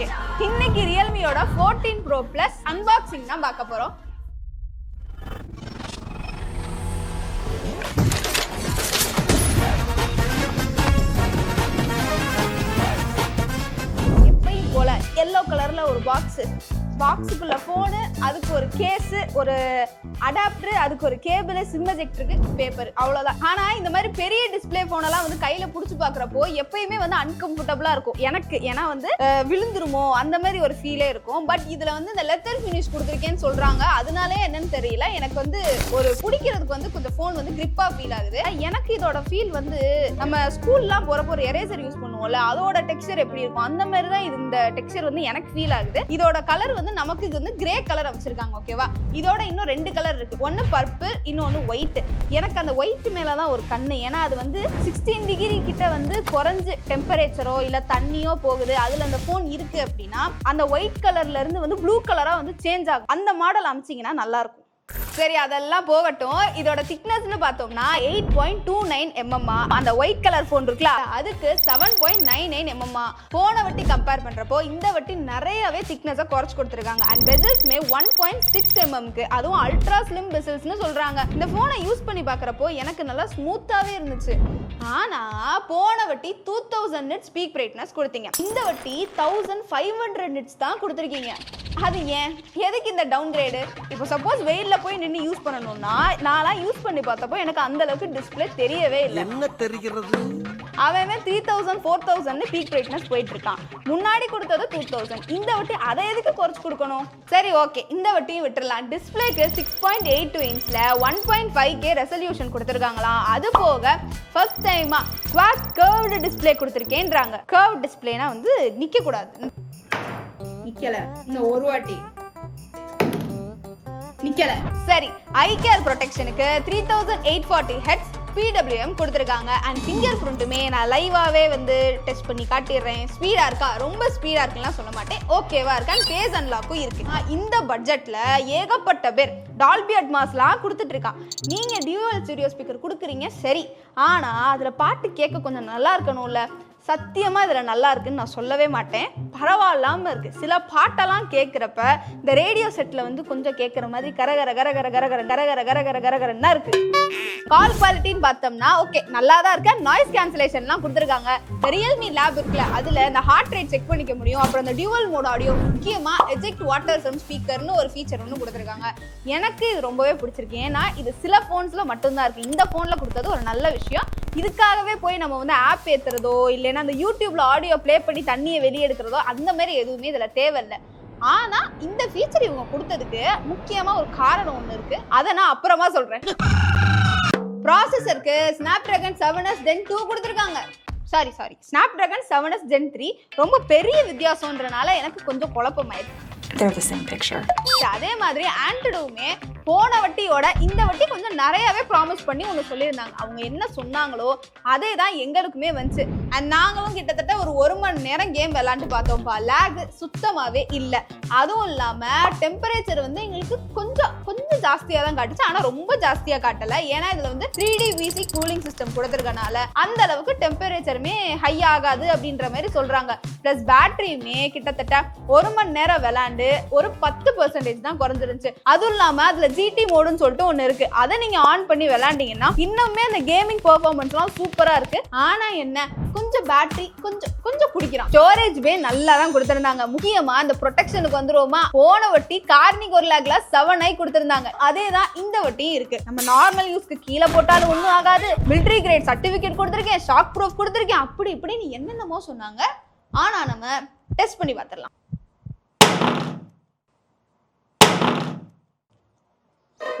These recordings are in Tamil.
ஓகே, இன்னைக்கு ரியல்மியோட 14 Pro Plus அன்பாக்சிங் தான் பார்க்க போறோம். எப்பயும் போல எல்லோ கலர்ல ஒரு பாக்ஸுக்குள்ள போனு, அதுக்கு ஒரு கேஸ், ஒரு அடாப்டர், அதுக்கு ஒரு கேபிள், சிம் எஜெக்டருக்கு பேப்பர், அவ்வளவுதான். ஆனா இந்த மாதிரி பெரிய டிஸ்பிளே போனெல்லாம் வந்து கையில புடிச்சு பாக்குறப்போ எப்பயுமே வந்து அன்கம்ஃபர்டபுளா இருக்கும் எனக்கு. ஏன்னா வந்து விழுந்துருமோ அந்த மாதிரி ஒரு ஃபீலே இருக்கும். பட் இதுல வந்து இந்த லெதர் ஃபினிஷ் கொடுத்துருக்கேன்னு சொல்றாங்க. அதனாலே என்னன்னு தெரியல, எனக்கு வந்து ஒரு பிடிக்கிறதுக்கு வந்து கொஞ்சம் போன் வந்து கிரிப்பா ஃபீல் ஆகுது. எனக்கு இதோட ஃபீல் வந்து நம்ம ஸ்கூல்லாம் போறப்போ ஒரு எரேசர் யூஸ் பண்ணுவோம்ல, அதோட டெக்ஸ்சர் எப்படி இருக்கும் அந்த மாதிரி தான் இந்த டெக்ஸ்சர் வந்து எனக்கு ஃபீல் ஆகுது. இதோட கலர் வந்து நமக்கு இது வந்து கிரே கலர் வச்சிருக்காங்க. ஓகேவா, இதோட இன்னும் 2 கலர் இருக்கு. ஒன்னு பர்பிள், இன்னொன்னு ஒயிட். எனக்கு அந்த ஒயிட் மேலதான் ஒரு கண்ணு. ஏன்னா அது வந்து 16 டிகிரி கிட்ட வந்து குறைஞ்சு டெம்பரேச்சரோ இல்ல தண்ணியோ போகுது, அதுல அந்த போன் இருக்கு அப்படின்னா அந்த ஒயிட் கலர்ல இருந்து வந்து ப்ளூ கலரா வந்து சேஞ்ச் ஆகும். அந்த மாடல் அமைச்சிங்கன்னா நல்லா இருக்கும். சரி, அதெல்லாம் போகட்டும். இதோட திக்னஸ்னு பார்த்தோம்னா 8.29 mm. அந்த ஒயிட் கலர் போன் இருக்குல்ல, அதுக்கு 7.99 mm. போன வட்டி கம்பேர் பண்றப்போ இந்த வட்டி நிறையவே திக்னஸை குறைச்சு கொடுத்துருக்காங்க. அண்ட் பெசல்ஸ்மே 1.6 mm, அதுவும் அல்ட்ரா ஸ்லிம் பெசல்ஸ்னு சொல்றாங்க. இந்த போனை யூஸ் பண்ணி பார்க்கறப்போ எனக்கு நல்லா ஸ்மூத்தாவே இருந்துச்சு. ஆனா போன வட்டி 2000 nits ஸ்பீக் பிரைட்னஸ் கொடுத்தீங்க, இந்த வட்டி 1500 nits தான் கொடுத்துருக்கீங்க. அது ஏன், எதுக்கு இந்த டவுன் கிரேடு? இப்போ சப்போஸ் வெயில்ல போய் நின்று யூஸ் பண்ணணும்னா நான்லாம் யூஸ் பண்ணி பார்த்தப்போ எனக்கு அந்த அளவுக்கு டிஸ்பிளே தெரியவே இல்லை. என்ன தெரிகிறது? அவன் 3000 4000 பீக் பிரைட்னஸ் போயிட்டு இருக்கான். முன்னாடி கொடுத்தது 2000. இந்த வட்டி அதை எதுக்கு குறைச்சு கொடுக்கணும்? சரி ஓகே, இந்த வட்டியும் விட்டுறலாம். டிஸ்பிளேக்கு 6.82 inchல 1.5K ரெசல்யூஷன் கொடுத்துருக்காங்களாம். அது போக ஃபர்ஸ்ட் டைமா குவாட் கர்வ்டு டிஸ்பிளே கொடுத்துருக்கேன்றாங்க. கர்வ் டிஸ்பிளேனா வந்து நிக்க கூடாது. நிக்கல, இன்னும் ஒரு வாட்டி நிக்கல. சரி, ஐ கேர் ப்ரொடெக்ஷனுக்கு 3840 Hz PWM கொடுத்துருக்காங்க. அண்ட் ஃபிங்கர் பிரிண்ட்டுமே நான் லைவாவே வந்து டெஸ்ட் பண்ணி காட்டிடுறேன். ஸ்பீடா இருக்கா, ரொம்ப ஸ்பீடா இருக்குன்னு சொல்ல மாட்டேன், ஓகேவா இருக்கான்னு ஃபேஸ் அன்லாக்கும் இருக்கு. இந்த பட்ஜெட்ல ஏகப்பட்ட பேர் டால்பி அட்மாஸ்லாம் கொடுத்துட்டு இருக்கான். நீங்க டியூவல் ஸ்டீரியோ ஸ்பீக்கர் கொடுக்குறீங்க சரி, ஆனா அதுல பாட்டு கேட்க கொஞ்சம் நல்லா இருக்கணும்ல. சத்தியமாக இதில் நல்லா இருக்குன்னு நான் சொல்லவே மாட்டேன், பரவாயில்லாமல் இருக்குது. சில பாட்டெல்லாம் கேட்குறப்ப இந்த ரேடியோ செட்டில் வந்து கொஞ்சம் கேட்குற மாதிரி கரகர கரகர கரகர கரகர கரகர கரகரன்னு தான் இருக்குது. கால் குவாலிட்டின்னு பார்த்தோம்னா ஓகே நல்லா தான் இருக்கு. நாய்ஸ் கேன்சலேஷன்லாம் கொடுத்துருக்காங்க. இந்த ரியல்மி லேப் இருக்குல்ல, அதில் இந்த ஹார்ட் ரேட் செக் பண்ணிக்க முடியும். அப்புறம் இந்த டியூவல் மோட் ஆடியோ, முக்கியமாக எஜெக்ட் வாட்டர் சம் ஸ்பீக்கர்னு ஒரு ஃபீச்சர் ஒன்று கொடுத்துருக்காங்க. எனக்கு இது ரொம்பவே பிடிச்சிருக்கு. ஏன்னா இது சில ஃபோன்ஸில் மட்டும்தான் இருக்குது. இந்த ஃபோனில் கொடுத்தது ஒரு நல்ல விஷயம். இதுக்காகவே போய் நம்ம வந்து ஆப் ஏற்றுறதோ இல்லைன்னா அந்த யூடியூப்ல ஆடியோ ப்ளே பண்ணி தண்ணியை வெளியே எடுக்கிறதோ அந்த மாதிரி எதுவுமே இதில் தேவையில்லை. ஆனா இந்த ஃபீச்சர் இவங்க கொடுத்ததுக்கு முக்கியமா ஒரு காரணம் ஒன்று இருக்கு, அதை நான் அப்புறமா சொல்றேன். ப்ராசஸருக்கு Snapdragon 7S Gen 2 கொடுத்துருக்காங்க. Sorry Snapdragon 7S Gen 3. ரொம்ப பெரிய வித்தியாசம்ன்றனால எனக்கு கொஞ்சம் குழப்பமாயிருக்கு. அதே மாதிரி ஆண்ட்ராய்டுமே போன வட்டியோட இந்த வட்டி கொஞ்சம் நிறையவே ப்ராமிஸ் பண்ணி ஒன்று சொல்லியிருந்தாங்க. அவங்க என்ன சொன்னாங்களோ அதே தான் எங்களுக்குமே வந்துச்சு. அண்ட் நாங்களும் கிட்டத்தட்ட ஒரு 1 மணி நேரம் கேம் விளாண்டு பார்த்தோம்ப்பா. லேக் சுத்தமாகவே இல்லை. அதுவும் இல்லாமல் டெம்பரேச்சர் வந்து எங்களுக்கு கொஞ்சம் ஜாஸ்தியாக தான் காட்டுச்சு, ஆனால் ரொம்ப ஜாஸ்தியாக காட்டலை. ஏன்னா இதில் வந்து 3D VC கூலிங் சிஸ்டம் கொடுத்துருக்கனால அந்த அளவுக்கு டெம்பரேச்சருமே ஹை ஆகாது அப்படின்ற மாதிரி சொல்கிறாங்க. ப்ளஸ் பேட்டரியுமே கிட்டத்தட்ட 1 மணி நேரம் விளாண்டு ஒரு 10% தான் குறைஞ்சிருந்துச்சு. அதுவும் இல்லாமல் அதில் GT மோடுன்னு சொல்லிட்டு ஒன்று இருக்கு. அதை நீங்க ஆன் பண்ணி விளையாண்டீங்கன்னா இன்னுமே அந்த கேமிங் பெர்ஃபார்மன்ஸ்லாம் சூப்பரா இருக்கு. ஆனா என்ன, கொஞ்சம் பேட்டரி கொஞ்சம் பிடிக்கிறான். ஸ்டோரேஜ்மே நல்லா தான் கொடுத்திருந்தாங்க. முக்கியமா அந்த ப்ரொடெக்ஷனுக்கு வந்துருவோமா, போன வட்டி கார்னிக் ஒரு லேக்ல 7i கொடுத்திருந்தாங்க. அதே தான் இந்த வட்டியும் இருக்கு. நம்ம நார்மல் யூஸ்க்கு கீழே போட்டாலும் ஒன்றும் ஆகாது, மிலிட்டரி கிரேட் சர்டிபிகேட் கொடுத்திருக்கேன், ஷாக் ப்ரூஃப் கொடுத்திருக்கேன், அப்படி இப்படின்னு என்னென்னமோ சொன்னாங்க. ஆனா நம்ம டெஸ்ட் பண்ணி பார்த்துடலாம்.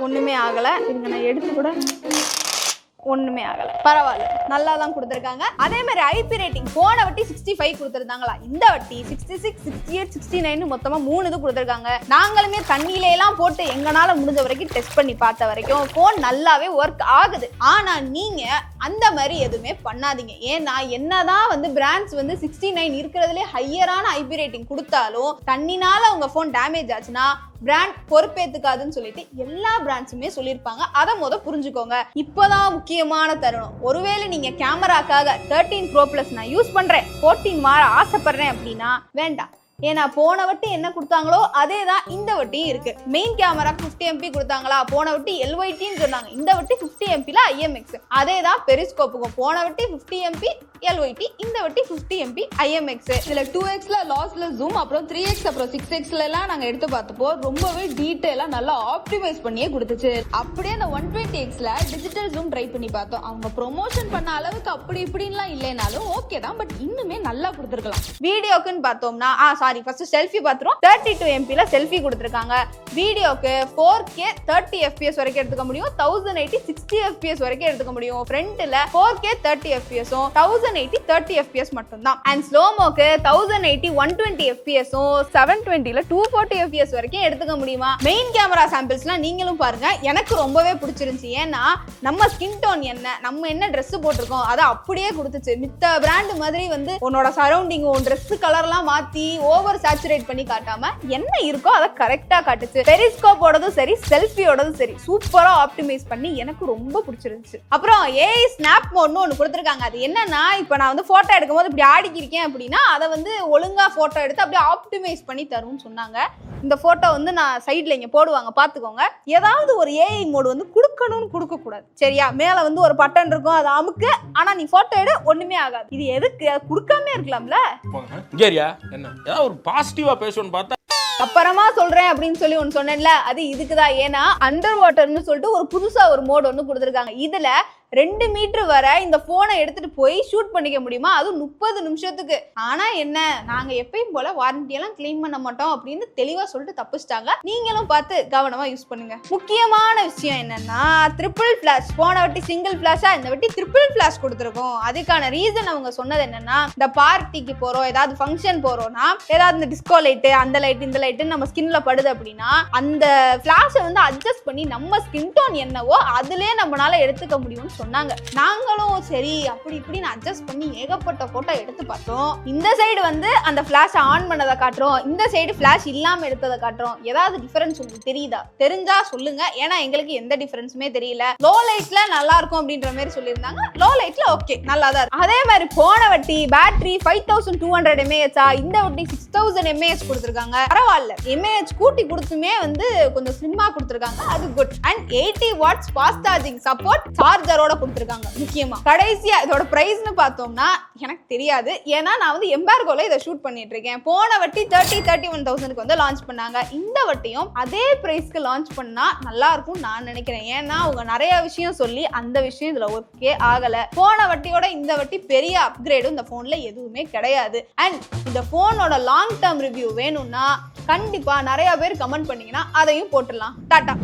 ஒண்ணுமே ஆகல. இங்க நான் எடுத்து கூட ஒண்ணுமே ஆகல, பரவாயில்ல, நல்லா தான் கொடுத்துருக்காங்க. அதே மாதிரி ஐபி ரேட்டிங் போன வட்டி 65 கொடுத்துருந்தாங்களா, இந்த வட்டி 66 68 69 மொத்தமா 3 இது கொடுத்துருக்காங்க. நாங்களுமே தண்ணியில எல்லாம் போட்டு எங்கனால முடிஞ்ச வரைக்கும் டெஸ்ட் பண்ணி பார்த்த வரைக்கும் போன் நல்லாவே ஒர்க் ஆகுது. ஆனா நீங்க அந்த மாதிரி எதுவுமே பண்ணாதீங்க. ஏன்னா என்னதான் வந்து பிராண்ட்ஸ் வந்து 69 இருக்கிறதுலே ஹையரான ஐபி ரேட்டிங் கொடுத்தாலும் தண்ணினால உங்க போன் டேமேஜ் ஆச்சுன்னா பிராண்ட் பொறுப்பேத்துக்காதுன்னு சொல்லிட்டு எல்லா பிராண்ட்ஸுமே சொல்லியிருப்பாங்க. அதை புரிஞ்சுக்கோங்க. இப்போதான் முக்கியமான தருணம். ஒருவேளை நீங்க கேமராக்காக 13 Pro Plus நான் யூஸ் பண்றேன், 14 மாற ஆசைப்படுறேன் அப்படின்னா வேண்டாம். ஏன்னா போன வட்டி என்ன கொடுத்தாங்களோ அதே தான் இந்த வட்டியும் இருக்கு. மெயின் கேமராக்கு 50 MP கொடுத்தாங்களா, போன வட்டி LYTன்னு சொன்னாங்க, இந்த வட்டி 50 MP ல IMX. அதே தான் பெரிஸ்கோப்புக்கும், போன வட்டி 50 MP LYT, இந்த வட்டி 50 MP IMX. இதுல 2x ல லாஸ்லெஸ் ஜூம், அப்புறம் 3x அப்புறம் 6x எல்லாம் நாங்க எடுத்து பார்த்தப்போ ரொம்பவே டீடைலா நல்லா ஆப்டிமைஸ் பண்ணியே கொடுத்துச்சு. அப்படியே அந்த 120x ல டிஜிட்டல் ஜூம் ட்ரை பண்ணி பார்த்தோம். அவங்க ப்ரொமோஷன் பண்ண அளவுக்கு அப்படி இப்படின்லாம் இல்லைனாலும் ஓகே தான், பட் இன்னுமே நல்லா கொடுத்துருக்கலாம். வீடியோக்குன்னு பார்த்தோம்னா சாரி ஃபர்ஸ்ட் செல்ஃபி பார்த்துரும். 32 MP ல செல்ஃபி கொடுத்துருக்காங்க. வீடியோக்கு 4K 30 FPS வரைக்கும் எடுத்துக்க முடியும், 1080 60 FPS வரைக்கும் எடுத்துக்க முடியும். ஃப்ரண்ட்ல 4K 30 FPS 1080 30 FPS மட்டும் தான். அண்ட் ஸ்லோமோக்கு 1080 120 FPS 720 ல 240 FPS வரைக்கும் எடுத்துக்க முடியுமா. மெயின் கேமரா சாம்பிள்ஸ்லாம் நீங்களும் பாருங்க, எனக்கு ரொம்பவே பிடிச்சிருந்துச்சு. ஏன்னா நம்ம ஸ்கின் டோன் என்ன, நம்ம என்ன ட்ரெஸ் போட்டிருக்கோம் அதை அப்படியே கொடுத்துச்சு. மித்த பிராண்ட் மாதிரி வந்து உன்னோட சரௌண்டிங் உன் ட்ரெஸ் கலர்லாம் மாத்தி ஓவர் சேச்சுரேட் பண்ணி காட்டாம என்ன இருக்கோ அதை கரெக்டா காட்டுச்சு. பெரிஸ்கோப்போடதும் சரி செல்ஃபியோடதும் சரி சூப்பரா ஆப்டிமைஸ் பண்ணி எனக்கு ரொம்ப பிடிச்சிருந்துச்சு. அப்புறம் AI ஸ்னாப் மோட்னு ஒன்று கொடுத்துருக்காங்க. அது என்னன்னா, இப்போ நான் வந்து போட்டோ எடுக்கும் போது இப்படி ஆடிக்கிருக்கேன் அப்படின்னா அதை வந்து ஒழுங்கா போட்டோ எடுத்து அப்படியே ஆப்டிமைஸ் பண்ணி தரும்னு சொன்னாங்க. இந்த போட்டோ வந்து நான் சைட்ல இங்க போடுவாங்க பாத்துக்கோங்க. ஏதாவது ஒரு AI மோடு வந்து கொடுக்கணும்னு கொடுக்க கூடாது சரியா. மேல வந்து ஒரு பட்டன் இருக்கும், அதை அமுக்கு, ஆனா நீ போட்டோ எடு ஒண்ணுமே ஆகாது. இது எதுக்கு, கொடுக்காம இருக்கலாம்ல. என்ன ஏதாவது ஒரு பாசிட்டிவா பேசணும்னு பார்த்தா அப்புறமா சொல்றேன் அப்படின்னு சொல்லி ஒன்னு சொன்னேன்ல, அது இதுக்குதான். ஏன்னா அண்டர் வாட்டர்னு சொல்லிட்டு ஒரு புதுசா ஒரு மோட் ஒன்று கொடுத்துருக்காங்க. இதுல 2 மீட்டர் வரை இந்த போனை எடுத்துட்டு போய் ஷூட் பண்ணிக்க முடியுமா, அது 30 நிமிஷத்துக்கு. ஆனா என்ன, நாங்க எப்பயும் போல வாரண்டி எல்லாம் கிளைம் பண்ண மாட்டோம் அப்படின்னு தெளிவா சொல்லிட்டு தப்பிச்சிட்டாங்க. நீங்களும் பார்த்து கவனமா யூஸ் பண்ணுங்க. முக்கியமான விஷயம் என்னன்னா, ட்ரிபிள் ஃபிளாஷ். போன வட்டி சிங்கிள் ஃபிளாஷா, இந்த வட்டி ட்ரிபிள் ஃபிளாஷ் கொடுத்துருக்கோம். அதுக்கான ரீசன் அவங்க சொன்னது என்னன்னா, இந்த பார்ட்டிக்கு போறோம், ஏதாவது ஃபங்க்ஷன் போறோம்னா, ஏதாவது இந்த டிஸ்கோ லைட்டு அந்த லைட் இந்த லைட்டு நம்ம ஸ்கின்ல படுது அப்படின்னா அந்த ஃபிளாஷை வந்து அட்ஜஸ்ட் பண்ணி நம்ம ஸ்கின் டோன் என்னவோ அதுலயே நம்மளால எடுத்துக்க முடியும்னு சொன்னாங்க. நாங்களும் சரி அப்படி இப்படின்னு அட்ஜஸ்ட் பண்ணி ஏகப்பட்ட போட்டோ எடுத்து பார்த்தோம். இந்த சைடு வந்து அந்த ஃபிளாஷ் ஆன் பண்ணதை காட்டுறோம், இந்த சைடு ஃபிளாஷ் இல்லாம எடுத்ததை காட்டுறோம். ஏதாவது டிஃபரன்ஸ் உங்களுக்கு தெரியுதா? தெரிஞ்சா சொல்லுங்க, ஏன்னா எங்களுக்கு எந்த டிஃபரன்ஸுமே தெரியல. லோ லைட்ல நல்லா இருக்கும் அப்படின்ற மாதிரி சொல்லியிருந்தாங்க, லோ லைட்ல ஓகே நல்லா தான் இருக்கும். அதே மாதிரி போன வட்டி பேட்டரி 5200 mAh, இந்த வட்டி 6000 mAh கொடுத்துருக்காங்க. பரவாயில்ல, mAh கூட்டி கொடுத்துமே வந்து கொஞ்சம் ஸ்லிம்மா கொடுத்துருக்காங்க, அது good. And 80 watts fast charging support சார்ஜரோட கொடுத்துருக்காங்க. முக்கியமா கடைசியா இதோட பிரைஸ்னு பார்த்தோம்னா எனக்கு தெரியாது, ஏன்னா நான் வந்து எம்பார்கோல இதை ஷூட் பண்ணிட்டு இருக்கேன். போன வட்டி 31,000க்கு வந்து லான்ச் பண்ணாங்க. இந்த வட்டியும் அதே பிரைஸ்க்கு லான்ச் பண்ணா நல்லா இருக்கும் நான் நினைக்கிறேன். ஏன்னா அவங்க நிறைய விஷயம் சொல்லி அந்த விஷயம் இதுல ஒர்க்கே ஆகல. போன வட்டியோட இந்த வட்டி பெரிய அப்கிரேடும் இந்த போன்ல எதுவுமே கிடையாது. அண்ட் இந்த போனோட லாங் டேர்ம் ரிவ்யூ வேணும்னா கண்டிப்பா நிறைய பேர் கமெண்ட் பண்ணீங்கன்னா அதையும் போட்டுடலாம். டாடா.